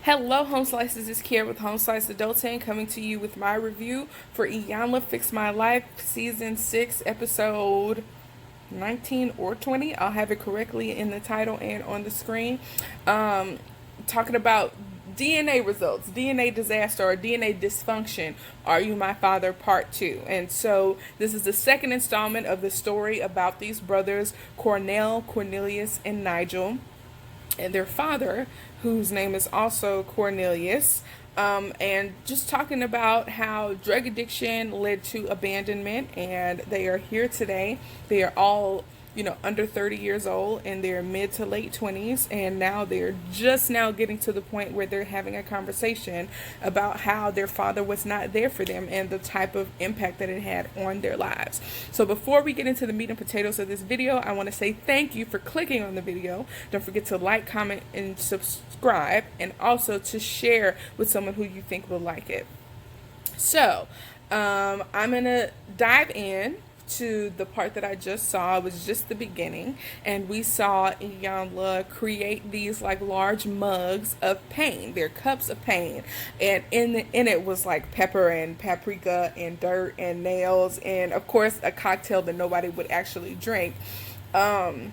Hello, Home Slices. It's Kiera with Home Slice Adulting coming to you with my review for Iyanla Fix My Life Season 6, Episode 19 or 20. I'll have it correctly in the title and on the screen. Talking about DNA results, DNA disaster, or DNA dysfunction. Are You My Father? Part 2. And so this is the second installment of the story about these brothers, Cornell, Cornelius, and Nigel, and their father, whose name is also Cornelius, and just talking about how drug addiction led to abandonment, and they are here today. They are all, under 30 years old in their mid to late 20s, and now they're just now getting to the point where they're having a conversation about how their father was not there for them and the type of impact that it had on their lives. So before we get into the meat and potatoes of this video, I want to say thank you for clicking on the video. Don't forget to like, comment, and subscribe, and also to share with someone who you think will like it. So I'm gonna dive in to the part that I just saw. It was just the beginning, and we saw Iyanla create these like large mugs of pain. They're cups of pain, and in it was like pepper and paprika and dirt and nails, and of course a cocktail that nobody would actually drink. But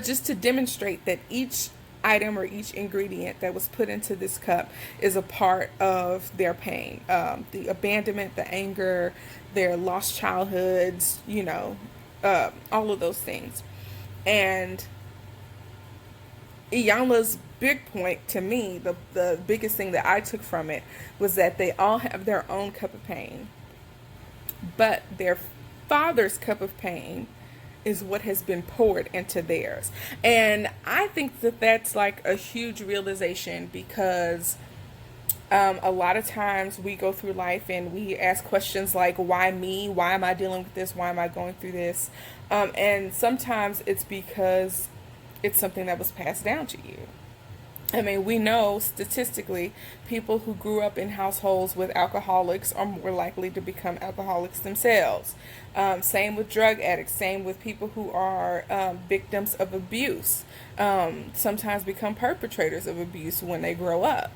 just to demonstrate that each item or each ingredient that was put into this cup is a part of their pain, the abandonment, the anger, their lost childhoods, all of those things. And Iyanla's big point to me, the biggest thing that I took from it, was that they all have their own cup of pain, but their father's cup of pain is what has been poured into theirs. And I think that that's like a huge realization, because a lot of times we go through life and we ask questions like, why me? Why am I dealing with this? Why am I going through this? And sometimes it's because it's something that was passed down to you. I mean, we know statistically people who grew up in households with alcoholics are more likely to become alcoholics themselves. Same with drug addicts, same with people who are victims of abuse, sometimes become perpetrators of abuse when they grow up.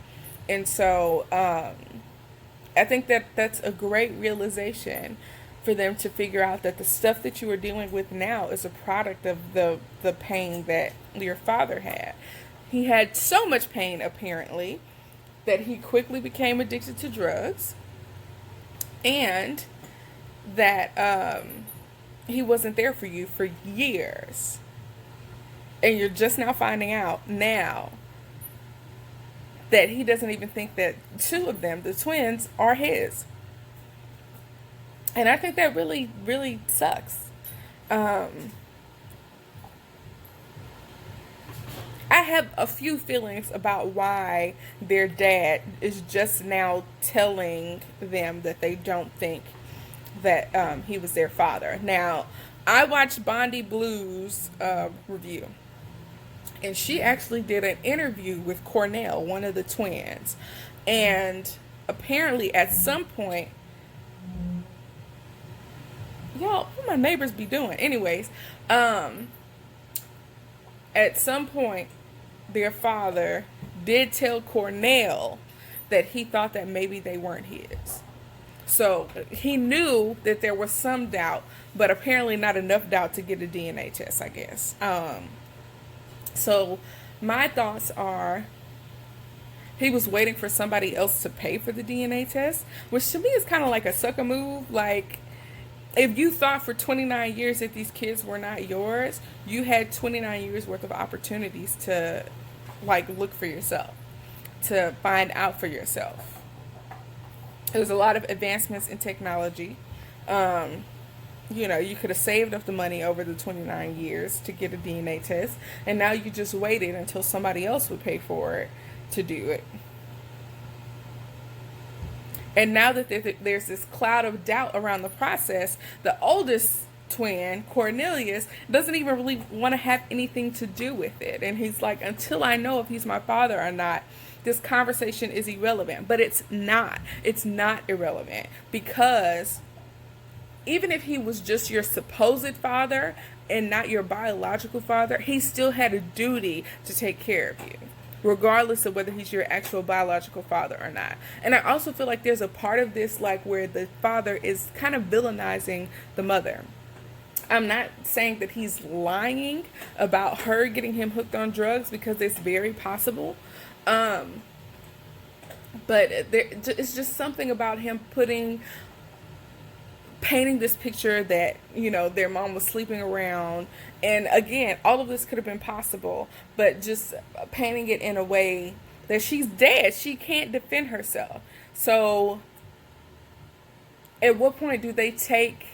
And so I think that that's a great realization for them to figure out that the stuff that you are dealing with now is a product of the pain that your father had. He had so much pain, apparently, that he quickly became addicted to drugs, and that he wasn't there for you for years. And you're just now finding out now that he doesn't even think that two of them, the twins, are his. And I think that really, really sucks. I have a few feelings about why their dad is just now telling them that they don't think that he was their father. Now, I watched Bondi Blue's review, and she actually did an interview with Cornell, one of the twins. And apparently at some point, y'all, what my neighbors be doing? Anyways, at some point, their father did tell Cornell that he thought that maybe they weren't his. So he knew that there was some doubt, but apparently not enough doubt to get a DNA test, I guess. So my thoughts are, he was waiting for somebody else to pay for the DNA test, which to me is kind of like a sucker move. Like, if you thought for 29 years that these kids were not yours, you had 29 years worth of opportunities to like look for yourself, to find out for yourself. There's a lot of advancements in technology. You could have saved up the money over the 29 years to get a DNA test, and now you just waited until somebody else would pay for it to do it. And now that there's this cloud of doubt around the process, the oldest twin, Cornelius, doesn't even really want to have anything to do with it. And he's like, until I know if he's my father or not, this conversation is irrelevant. But it's not. It's not irrelevant, because even if he was just your supposed father and not your biological father, he still had a duty to take care of you, regardless of whether he's your actual biological father or not. And I also feel like there's a part of this, like, where the father is kind of villainizing the mother. I'm not saying that he's lying about her getting him hooked on drugs, because it's very possible. Um, but it's just something about him painting this picture that, their mom was sleeping around. And again, all of this could have been possible, but just painting it in a way that she's dead. She can't defend herself. So at what point do they take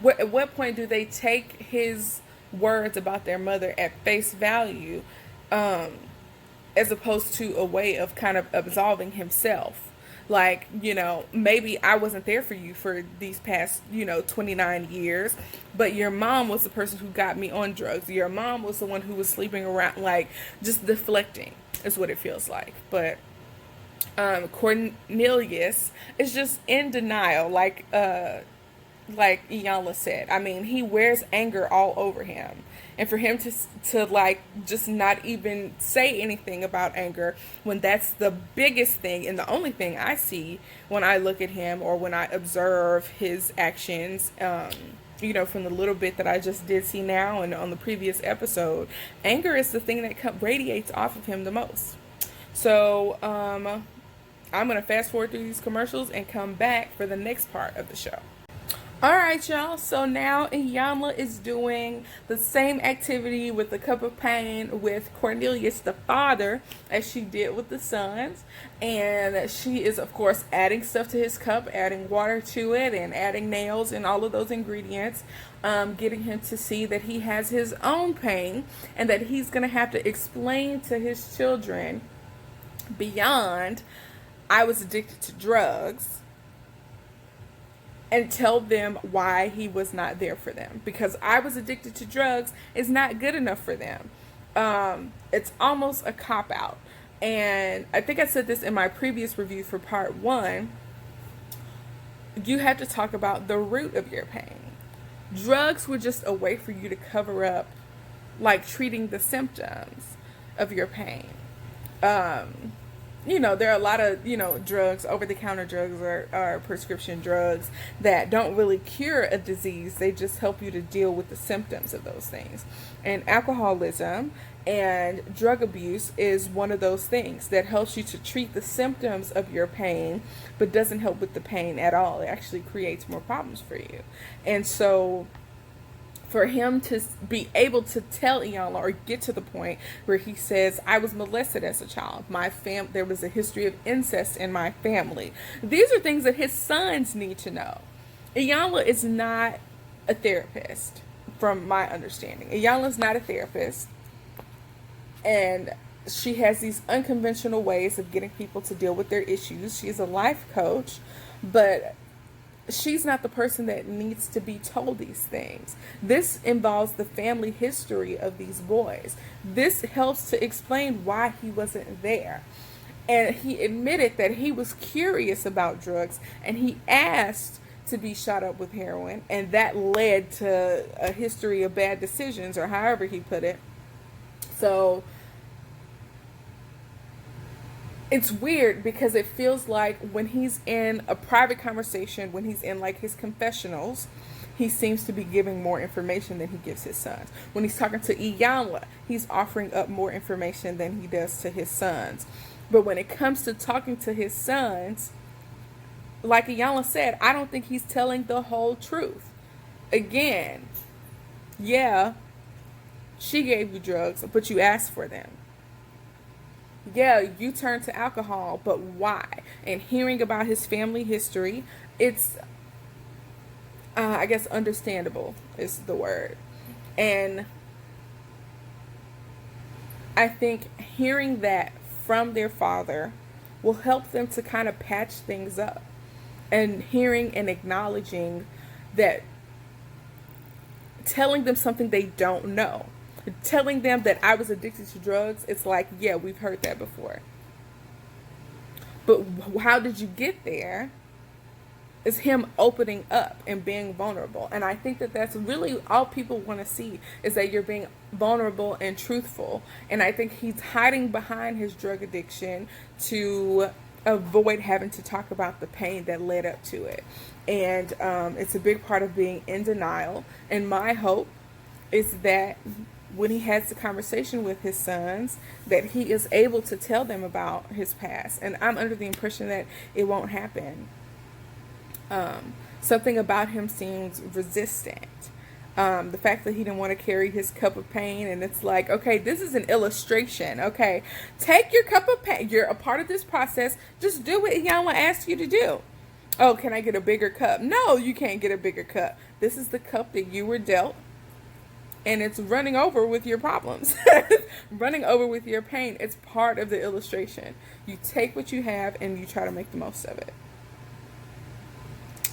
at what point do they take his words about their mother at face value, um, as opposed to a way of kind of absolving himself? Like, maybe I wasn't there for you for these past, 29 years, but your mom was the person who got me on drugs. Your mom was the one who was sleeping around, like, just deflecting is what it feels like. But Cornelius is just in denial, like Iyanla said. I mean, he wears anger all over him. And for him to like just not even say anything about anger, when that's the biggest thing and the only thing I see when I look at him or when I observe his actions, from the little bit that I just did see now and on the previous episode, anger is the thing that radiates off of him the most. So I'm going to fast forward through these commercials and come back for the next part of the show. Alright, y'all, so now Iyanla is doing the same activity with the cup of pain with Cornelius, the father, as she did with the sons. And she is, of course, adding stuff to his cup, adding water to it, and adding nails and all of those ingredients, getting him to see that he has his own pain and that he's going to have to explain to his children beyond, I was addicted to drugs, and tell them why he was not there for them. Because I was addicted to drugs is not good enough for them. It's almost a cop-out. And I think I said this in my previous review for part 1. You have to talk about the root of your pain. Drugs were just a way for you to cover up, like, treating the symptoms of your pain. There are a lot of, drugs, over-the-counter drugs or prescription drugs that don't really cure a disease. They just help you to deal with the symptoms of those things. And alcoholism and drug abuse is one of those things that helps you to treat the symptoms of your pain, but doesn't help with the pain at all. It actually creates more problems for you. And so for him to be able to tell Iyanla, or get to the point where he says, I was molested as a child. There was a history of incest in my family. These are things that his sons need to know. Iyanla is not a therapist, from my understanding. Iyanla is not a therapist. And she has these unconventional ways of getting people to deal with their issues. She's a life coach, but she's not the person that needs to be told these things. This involves the family history of these boys. This helps to explain why he wasn't there. And he admitted that he was curious about drugs, and he asked to be shot up with heroin, and that led to a history of bad decisions, or however he put it. So it's weird because it feels like when he's in a private conversation, when he's in like his confessionals, he seems to be giving more information than he gives his sons. When he's talking to Iyanla, he's offering up more information than he does to his sons. But when it comes to talking to his sons, like Iyanla said, I don't think he's telling the whole truth. Again, yeah, she gave you drugs, but you asked for them. Yeah, you turned to alcohol, but why? And hearing about his family history, it's, I guess, understandable is the word. And I think hearing that from their father will help them to kind of patch things up. And hearing and acknowledging that, telling them something they don't know. Telling them that I was addicted to drugs, it's like, yeah, we've heard that before. But how did you get there is him opening up and being vulnerable. And I think that that's really all people want to see, is that you're being vulnerable and truthful. And I think he's hiding behind his drug addiction to avoid having to talk about the pain that led up to it. And it's a big part of being in denial. And my hope is that when he has the conversation with his sons, that he is able to tell them about his past. And I'm under the impression that it won't happen. Something about him seems resistant. The fact that he didn't want to carry his cup of pain, and it's like, okay, this is an illustration. Okay, take your cup of pain. You're a part of this process. Just do what Iyanla asked you to do. Oh, can I get a bigger cup? No, you can't get a bigger cup. This is the cup that you were dealt, and it's running over with your problems, running over with your pain. It's part of the illustration. You take what you have and you try to make the most of it.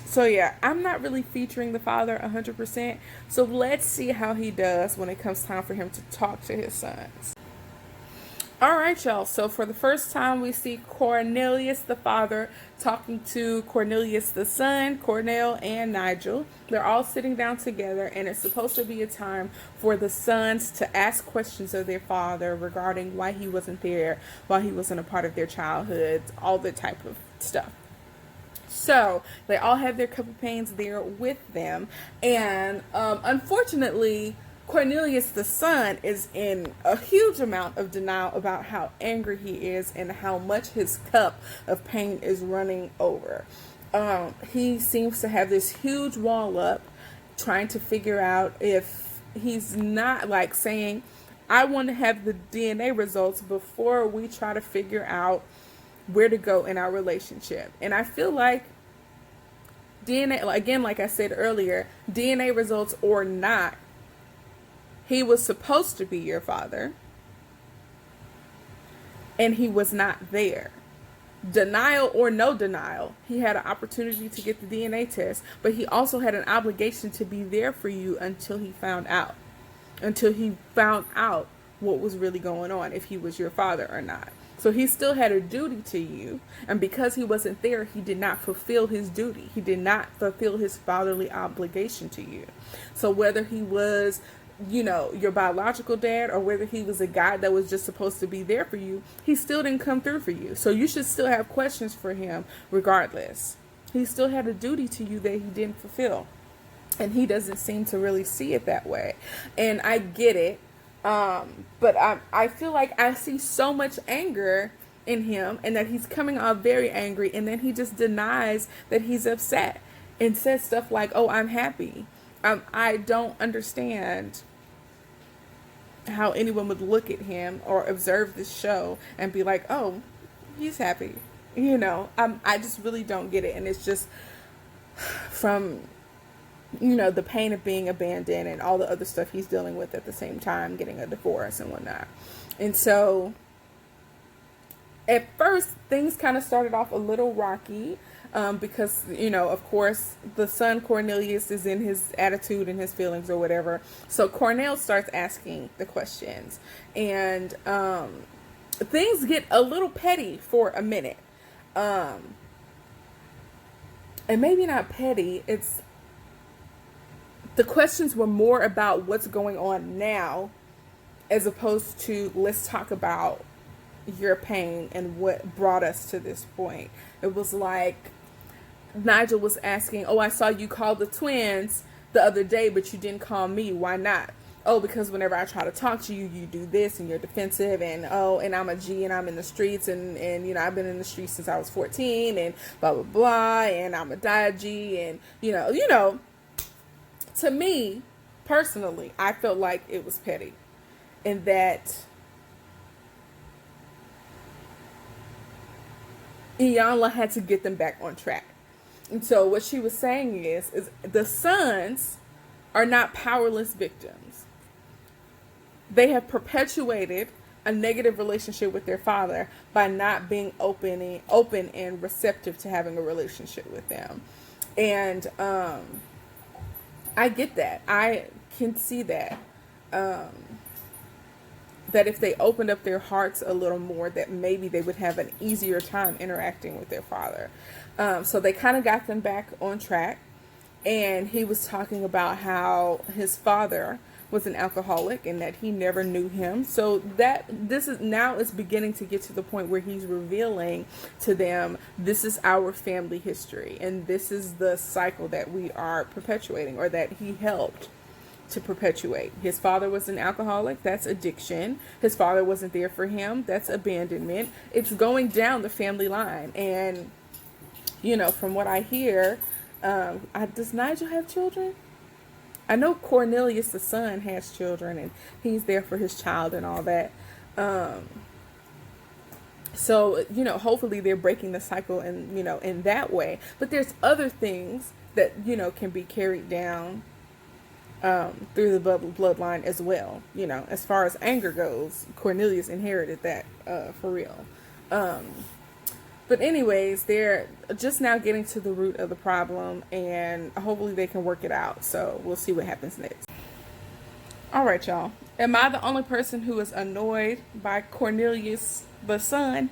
So yeah, I'm not really featuring the father 100%. So let's see how he does when it comes time for him to talk to his sons. All right, y'all. So for the first time, we see Cornelius, the father, talking to Cornelius, the son, Cornell, and Nigel. They're all sitting down together, and it's supposed to be a time for the sons to ask questions of their father regarding why he wasn't there, why he wasn't a part of their childhood, all that type of stuff. So they all have their cup of pains there with them, and unfortunately, Cornelius the son is in a huge amount of denial about how angry he is and how much his cup of pain is running over. He seems to have this huge wall up, trying to figure out if he's not like saying, I want to have the DNA results before we try to figure out where to go in our relationship. And I feel like DNA, again, like I said earlier, DNA results or not, he was supposed to be your father, and he was not there. Denial or no denial, he had an opportunity to get the DNA test, but he also had an obligation to be there for you until he found out what was really going on, if he was your father or not. So he still had a duty to you, and because he wasn't there, he did not fulfill his duty. He did not fulfill his fatherly obligation to you. So whether he was, your biological dad, or whether he was a guy that was just supposed to be there for you, he still didn't come through for you. So you should still have questions for him regardless. He still had a duty to you that he didn't fulfill. And he doesn't seem to really see it that way. And I get it. But I feel like I see so much anger in him, and that he's coming off very angry, and then he just denies that he's upset and says stuff like, oh, I'm happy. I don't understand how anyone would look at him or observe this show and be like, oh, he's happy. I just really don't get it. And it's just from the pain of being abandoned and all the other stuff he's dealing with at the same time, getting a divorce and whatnot. And so at first things kind of started off a little rocky, because, of course, the son Cornelius is in his attitude and his feelings or whatever. So Cornell starts asking the questions, and things get a little petty for a minute. And maybe not petty, it's the questions were more about what's going on now, as opposed to let's talk about your pain and what brought us to this point. It was like Nigel was asking, oh, I saw you call the twins the other day, but you didn't call me. Why not? Oh, because whenever I try to talk to you, you do this and you're defensive, and and I'm a G and I'm in the streets, and I've been in the streets since I was 14 and blah, blah, blah, and I'm a G, and to me, personally, I felt like it was petty, and that Iyanla had to get them back on track. And so what she was saying is the sons are not powerless victims. They have perpetuated a negative relationship with their father by not being open and receptive to having a relationship with them. And I get that. I can see that. that if they opened up their hearts a little more, that maybe they would have an easier time interacting with their father. So they kind of got them back on track. And he was talking about how his father was an alcoholic and that he never knew him. So that this is now it's beginning to get to the point where he's revealing to them, this is our family history and this is the cycle that we are perpetuating, or that he helped to perpetuate. His father was an alcoholic, that's addiction. His father wasn't there for him, that's abandonment. It's going down the family line. And from what I hear, does Nigel have children? I know Cornelius, the son, has children, and he's there for his child and all that. So, hopefully they're breaking the cycle and, in that way. But there's other things that, can be carried down through the bloodline as well. As far as anger goes, Cornelius inherited that for real. But anyways, they're just now getting to the root of the problem, and hopefully they can work it out. So we'll see what happens next. All right, y'all. Am I the only person who is annoyed by Cornelius, the son?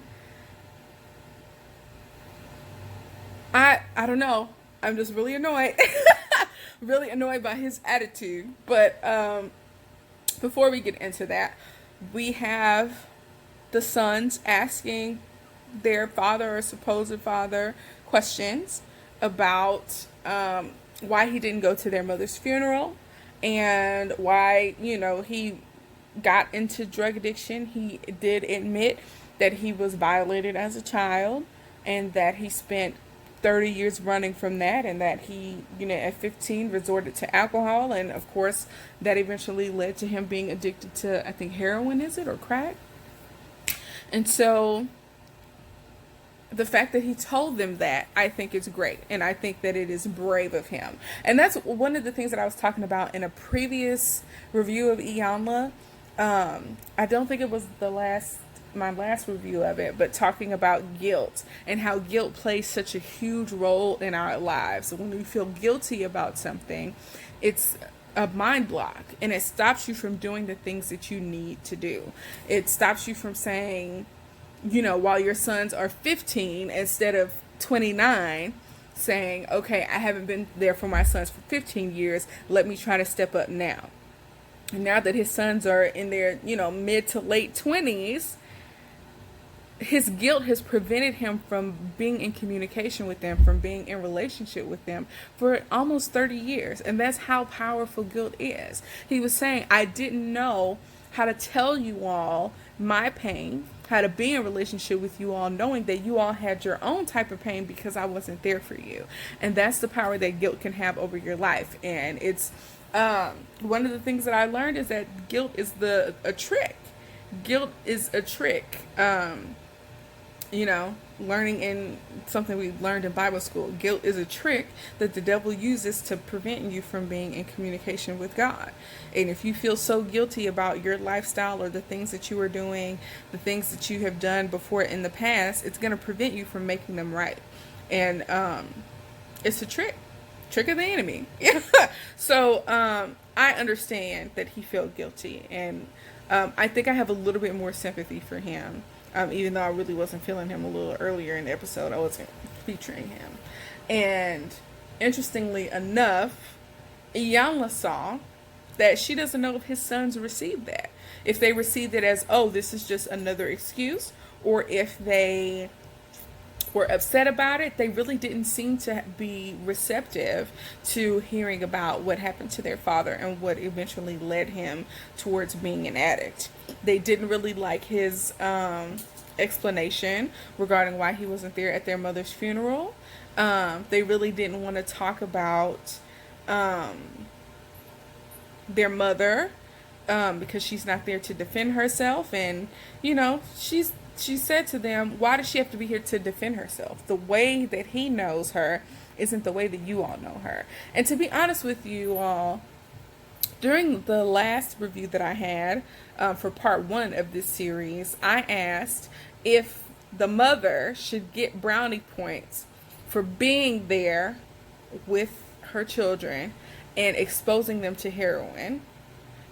I don't know. I'm just really annoyed. Really annoyed by his attitude. But before we get into that, we have the sons asking their father or supposed father questions about why he didn't go to their mother's funeral and why, he got into drug addiction. He did admit that he was violated as a child and that he spent 30 years running from that, and that he, at 15 resorted to alcohol, and of course that eventually led to him being addicted to, I think, heroin, is it, or crack? And so the fact that he told them that, I think is great. And I think that it is brave of him. And that's one of the things that I was talking about in a previous review of Iyanla. I don't think it was my last review of it, but talking about guilt and how guilt plays such a huge role in our lives. So when we feel guilty about something, it's a mind block, and it stops you from doing the things that you need to do. It stops you from saying, while your sons are 15 instead of 29, saying, okay, I haven't been there for my sons for 15 years. Let me try to step up now. And now that his sons are in their, mid to late 20s, his guilt has prevented him from being in communication with them, from being in relationship with them for almost 30 years. And that's how powerful guilt is. He was saying, I didn't know how to tell you all my pain, how to be in relationship with you all, knowing that you all had your own type of pain because I wasn't there for you. And that's the power that guilt can have over your life. And it's one of the things that I learned is that guilt is a trick. Guilt is a trick. Learning in something we learned in Bible school. Guilt is a trick that the devil uses to prevent you from being in communication with God. And if you feel so guilty about your lifestyle or the things that you are doing, the things that you have done before in the past, it's going to prevent you from making them right. And it's a trick of the enemy. So I understand that he felt guilty, and I think I have a little bit more sympathy for him. Even though I really wasn't feeling him a little earlier in the episode, I wasn't featuring him. And interestingly enough, Iyanla saw that she doesn't know if his sons received that. If they received it as, oh, this is just another excuse, or if they were upset about it. They really didn't seem to be receptive to hearing about what happened to their father and what eventually led him towards being an addict. They didn't really like his explanation regarding why he wasn't there at their mother's funeral. They really didn't want to talk about their mother because she's not there to defend herself. And, you know, she said to them, why does she have to be here to defend herself? The way that he knows her isn't the way that you all know her. And to be honest with you all, during the last review that I had for part 1 of this series, I asked if the mother should get brownie points for being there with her children and exposing them to heroin,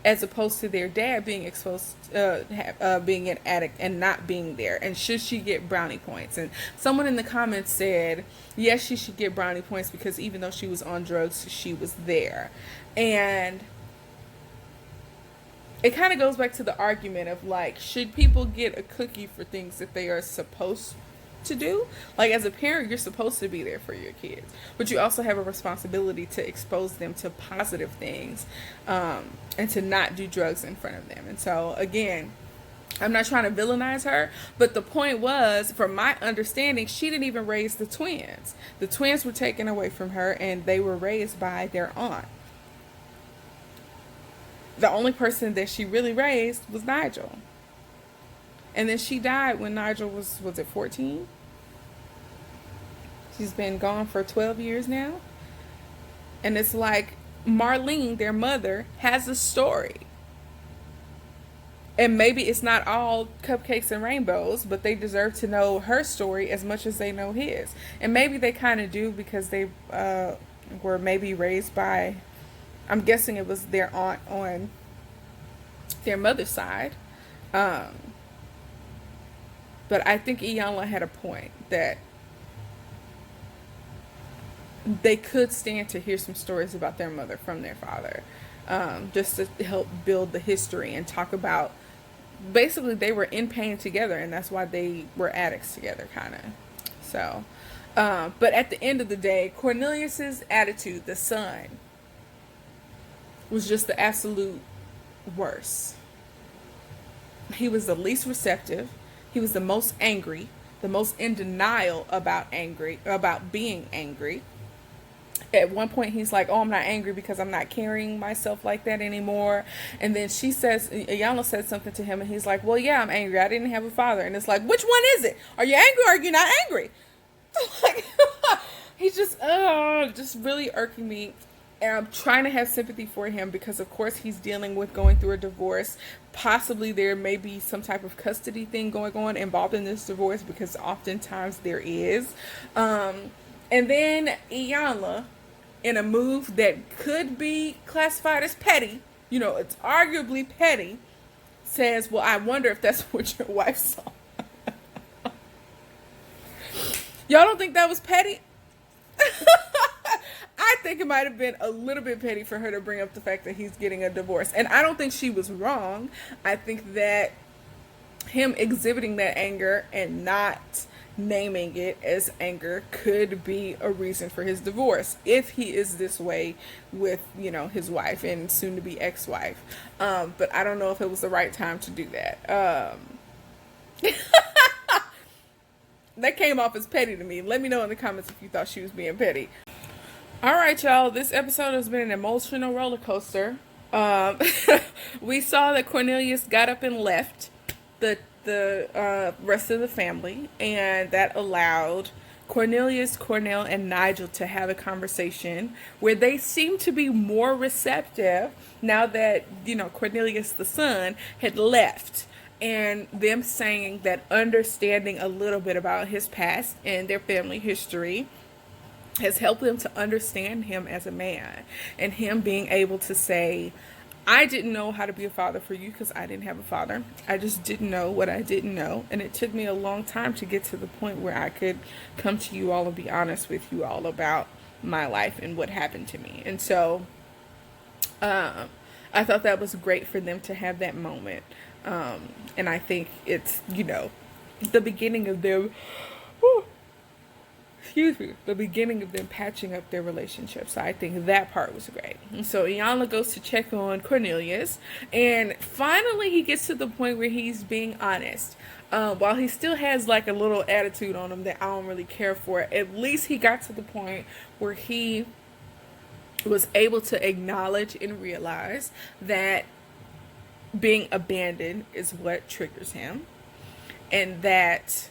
as opposed to their dad being exposed, being an addict and not being there. And should she get brownie points? And someone in the comments said, yes, she should get brownie points because even though she was on drugs, she was there. And it kind of goes back to the argument of like, should people get a cookie for things that they are supposed to do? Like, as a parent, you're supposed to be there for your kids, but you also have a responsibility to expose them to positive things, and to not do drugs in front of them. And so again, I'm not trying to villainize her, but the point was, from my understanding, she didn't even raise the twins. The twins were taken away from her and they were raised by their aunt. The only person that she really raised was Nigel. And then she died when Nigel was it 14? She's been gone for 12 years now. And it's like Marlene, their mother, has a story. And maybe it's not all cupcakes and rainbows, but they deserve to know her story as much as they know his. And maybe they kind of do because they were maybe raised by, I'm guessing it was their aunt on their mother's side. But I think Iyanla had a point that they could stand to hear some stories about their mother from their father, just to help build the history and talk about, basically they were in pain together and that's why they were addicts together, kind of. So, but at the end of the day, Cornelius's attitude, the son, was just the absolute worst. He was the least receptive. He was the most angry, the most in denial about being angry. At one point he's like, oh, I'm not angry because I'm not carrying myself like that anymore. And then Iyanla said something to him and he's like, well, yeah, I'm angry. I didn't have a father. And it's like, which one is it? Are you angry or are you not angry? Like, he's just really irking me. And I'm trying to have sympathy for him because, of course, he's dealing with going through a divorce. Possibly there may be some type of custody thing going on involved in this divorce, because oftentimes there is. And then Iyanla, in a move that could be classified as petty, it's arguably petty, says, well, I wonder if that's what your wife saw. Y'all don't think that was petty? I think it might have been a little bit petty for her to bring up the fact that he's getting a divorce. And I don't think she was wrong. I think that him exhibiting that anger and not naming it as anger could be a reason for his divorce, if he is this way with, his wife and soon to be ex-wife. But I don't know if it was the right time to do that. That came off as petty to me. Let me know in the comments if you thought she was being petty. All right, y'all. This episode has been an emotional roller coaster. We saw that Cornelius got up and left the rest of the family, and that allowed Cornelius, Cornell, and Nigel to have a conversation where they seem to be more receptive now that, Cornelius, the son, had left. And them saying that understanding a little bit about his past and their family history has helped them to understand him as a man, and him being able to say, I didn't know how to be a father for you because I didn't have a father. I just didn't know what I didn't know. And it took me a long time to get to the point where I could come to you all and be honest with you all about my life and what happened to me. And so I thought that was great for them to have that moment. And I think it's, the beginning of them, the beginning of them patching up their relationship. So I think that part was great. And so Iyanla goes to check on Cornelius, and finally he gets to the point where he's being honest. While he still has like a little attitude on him that I don't really care for, at least he got to the point where he was able to acknowledge and realize that being abandoned is what triggers him, and that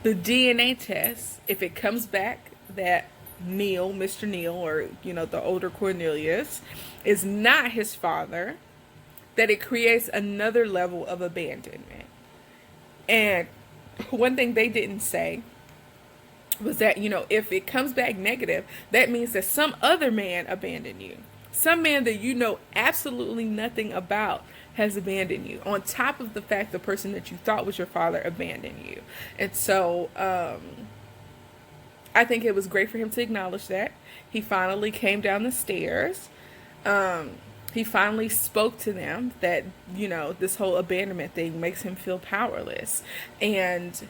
the DNA test, if it comes back that Mr. Neil, or, the older Cornelius, is not his father, that it creates another level of abandonment. And one thing they didn't say was that, if it comes back negative, that means that some other man abandoned you. Some man that you know absolutely nothing about has abandoned you. On top of the fact the person that you thought was your father abandoned you. And so, I think it was great for him to acknowledge that. He finally came down the stairs. Um, he finally spoke to them that, this whole abandonment thing makes him feel powerless. And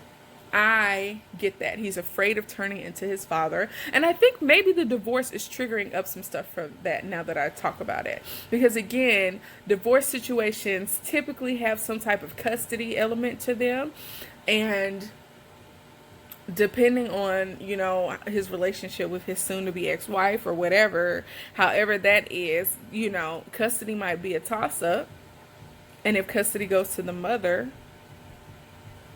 I get that. He's afraid of turning into his father. And I think maybe the divorce is triggering up some stuff from that now that I talk about it. Because again, divorce situations typically have some type of custody element to them. And depending on, his relationship with his soon-to-be ex-wife or whatever, however that is, custody might be a toss-up. And if custody goes to the mother,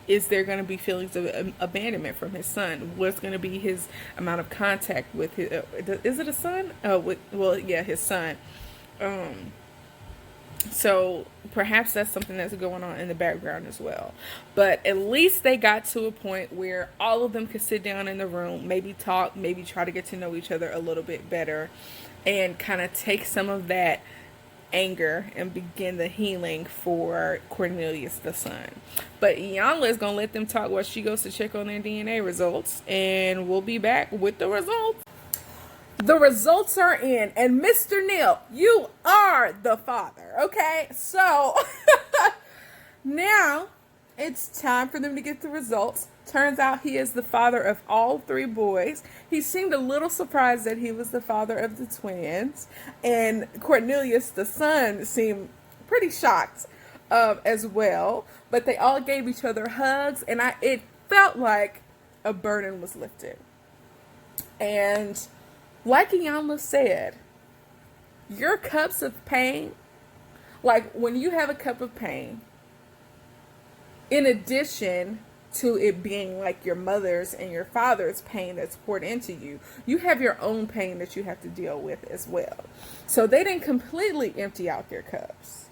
is there going to be feelings of abandonment from his son? What's going to be his amount of contact with his, is it a son? His son. So perhaps that's something that's going on in the background as well. But at least they got to a point where all of them could sit down in the room, maybe talk, maybe try to get to know each other a little bit better, and kind of take some of that anger and begin the healing for Cornelius the son. But Iyanla is going to let them talk while she goes to check on their DNA results, and we'll be back with the results. The results are in, and Mr. Neil, you are the father, okay? So, now it's time for them to get the results. Turns out he is the father of all 3 boys. He seemed a little surprised that he was the father of the twins. And Cornelius, the son, seemed pretty shocked as well. But they all gave each other hugs, and it felt like a burden was lifted. And like Iyanla said, your cups of pain, like when you have a cup of pain, in addition to it being like your mother's and your father's pain that's poured into you, you have your own pain that you have to deal with as well. So they didn't completely empty out their cups.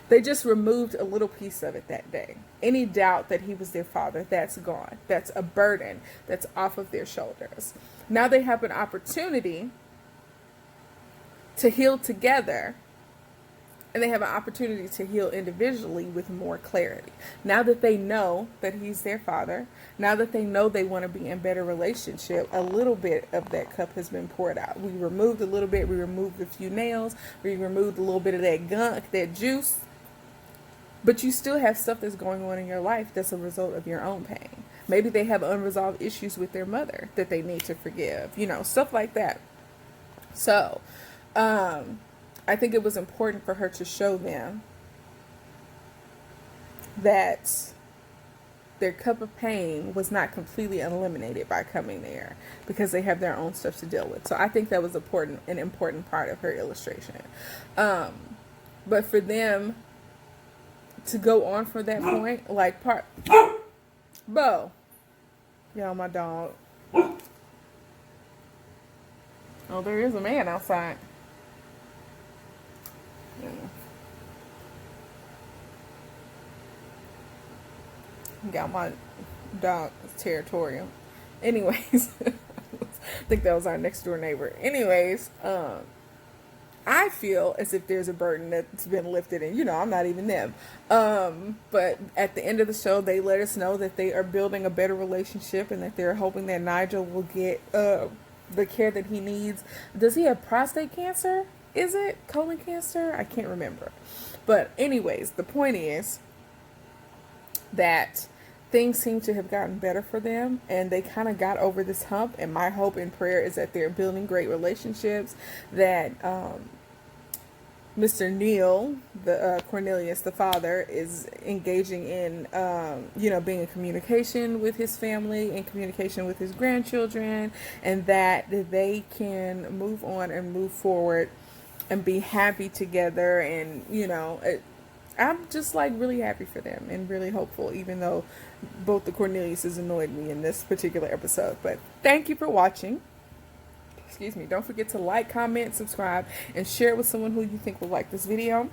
They just removed a little piece of it that day. Any doubt that he was their father, that's gone. That's a burden that's off of their shoulders. Now they have an opportunity to heal together, and they have an opportunity to heal individually with more clarity. Now that they know that he's their father, now that they know they want to be in better relationship, a little bit of that cup has been poured out. We removed a little bit. We removed a few nails. We removed a little bit of that gunk, that juice. But you still have stuff that's going on in your life that's a result of your own pain. Maybe they have unresolved issues with their mother that they need to forgive. Stuff like that. So, I think it was important for her to show them that their cup of pain was not completely eliminated by coming there, because they have their own stuff to deal with. So I think that was an important part of her illustration. But for them to go on from that point, like Bo. Y'all, my dog. Oh, there is a man outside. Yeah. Got my dog territorial. Anyways, I think that was our next door neighbor. Anyways, I feel as if there's a burden that's been lifted, and I'm not even them. But at the end of the show, they let us know that they are building a better relationship, and that they're hoping that Nigel will get the care that he needs. Does he have prostate cancer? Is it colon cancer? I can't remember. But anyways, the point is that things seem to have gotten better for them, and they kind of got over this hump. And my hope and prayer is that they're building great relationships, that Mr. Neil, the Cornelius, the father, is engaging in, being in communication with his family, in communication with his grandchildren, and that they can move on and move forward and be happy together. And, I'm just really happy for them and really hopeful, even though both the Corneliuses annoyed me in this particular episode. But thank you for watching. Excuse me. Don't forget to like, comment, subscribe, and share it with someone who you think will like this video.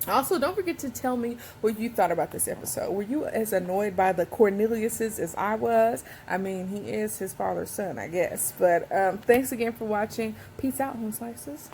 Also, don't forget to tell me what you thought about this episode. Were you as annoyed by the Corneliuses as I was? I mean, he is his father's son, I guess. But thanks again for watching. Peace out, home slices.